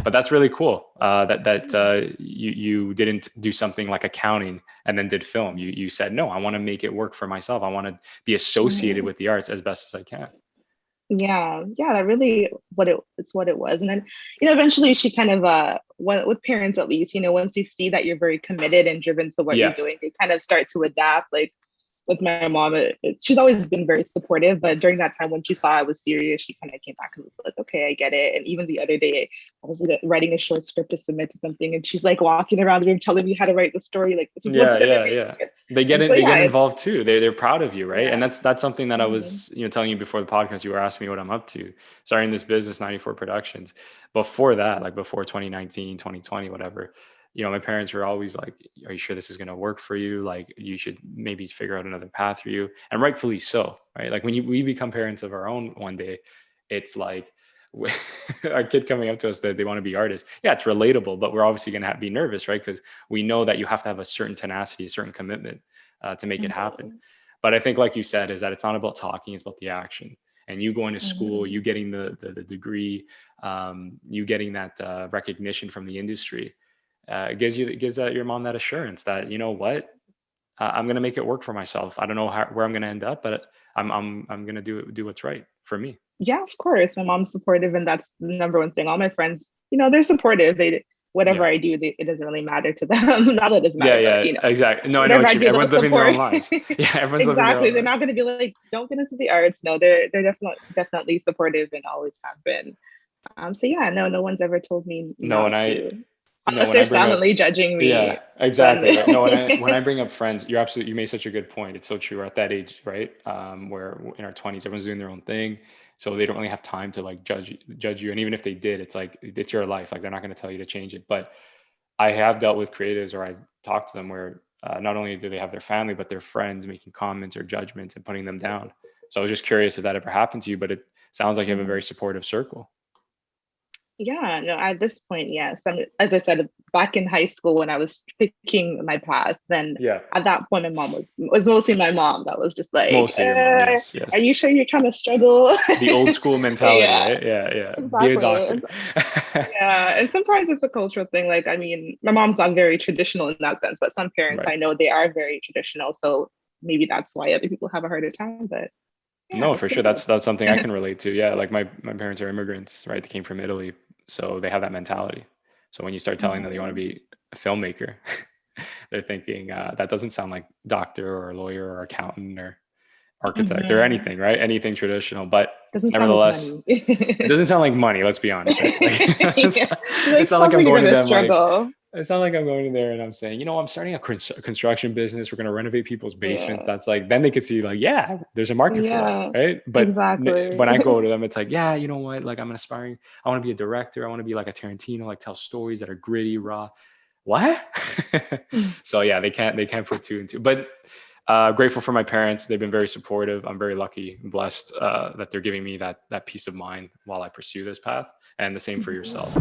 But that's really cool. You didn't do something like accounting and then did film. You said, no, I want to make it work for myself. I want to be associated Mhm. with the arts as best as I can. Yeah, that really it's what it was. And then, eventually she kind of with parents at least, once you see that you're very committed and driven to what you're Yeah. doing, they kind of start to adapt. Like with my mom, she's always been very supportive, but during that time when she saw I was serious, she kind of came back and was like, okay, I get it. And even the other day, I was like, writing a short script to submit to something, and she's like walking around the room telling me how to write the story. Like, this is what's Yeah, gonna yeah, be. yeah. They get And so in, they get yeah, it's involved too. They're proud of you, right? And yeah. that's something that I Mhm. was, telling you before the podcast. You were asking me what I'm up to, starting this business, 94 Productions. Before that, like before 2019, 2020, whatever, my parents were always like, "Are you sure this is going to work for you? Like, you should maybe figure out another path for you." And rightfully so, right? Like when we become parents of our own one day, it's like our kid coming up to us that they want to be artists. Yeah, it's relatable, but we're obviously going to be nervous, right? Because we know that you have to have a certain tenacity, a certain commitment to make it happen. Mhm. But I think, like you said, is that it's not about talking; it's about the action. And you going to school, Mhm. you getting the degree, you getting that recognition from the industry, it gives that your mom that assurance that, you know what, I'm going to make it work for myself. I don't know where I'm going to end up, but I'm going to do what's right for me. Yeah, of course. My mom's supportive, and that's the number one thing. All my friends, they're supportive. Whatever Yeah. I do, it doesn't really matter to them. Not that it doesn't Yeah, matter, but yeah, exactly. No, I know whatever what I you mean. do, they'll Everyone's living their own support. lives. Yeah, everyone's living their Exactly. own They're life. not going to be like, "Don't get into the arts." No, they're definitely supportive and always have been. So yeah, no one's ever told me No, not to, unless when I they're bring up, silently judging yeah, me. Then exactly. Right. No, when I bring up friends, you made such a good point. It's so true. We're at that age, right? Where in our 20s, everyone's doing their own thing. So they don't really have time to like judge you. And even if they did, it's like, it's your life. Like they're not going to tell you to change it. But I have dealt with creatives, or I've talked to them where not only do they have their family, but their friends making comments or judgments and putting them down. So I was just curious if that ever happened to you, but it sounds like you have a very supportive circle. yeah, no, at this point, yes. As I said, back in high school when I was picking my path, then Yeah. at that point, my mom was mostly my mom that was just like, Mostly your mom. Yes. "Are Yes. you sure you're trying to struggle?" The old school mentality, Yeah, right? Yeah, yeah. Be a exactly. doctor. Yeah, and sometimes it's a cultural thing. Like, I mean, my mom's not very traditional in that sense, but some parents Right. I know they are very traditional. So maybe that's why other people have a harder time. But yeah, No, it's for what sure. it is. That's something I can relate to. Yeah, like my parents are immigrants, right? They came from Italy, so they have that mentality. So when you start telling them you want to Mhm. be a filmmaker, they're thinking that doesn't sound like doctor or lawyer or accountant or architect or Mhm. anything, right? Anything traditional. But Doesn't sound like nevertheless, money. it doesn't sound like money. Let's be honest, right? Like Yeah. Like, it's not like sounds I'm like you're going to gonna them like struggle. it's not like I'm going in there and I'm saying, I'm starting a construction business. We're going to renovate people's basements. Yeah. That's like, then they could see like, yeah, there's a market for that, Yeah. right? But when I Exactly. go to them, it's like, yeah, you know what? Like I'm an aspiring. I want to be a director. I want to be like a Tarantino, like tell stories that are gritty, raw. What? So yeah, they can't put two and two. But grateful for my parents. They've been very supportive. I'm very lucky and blessed that they're giving me that peace of mind while I pursue this path. And the same for yourself.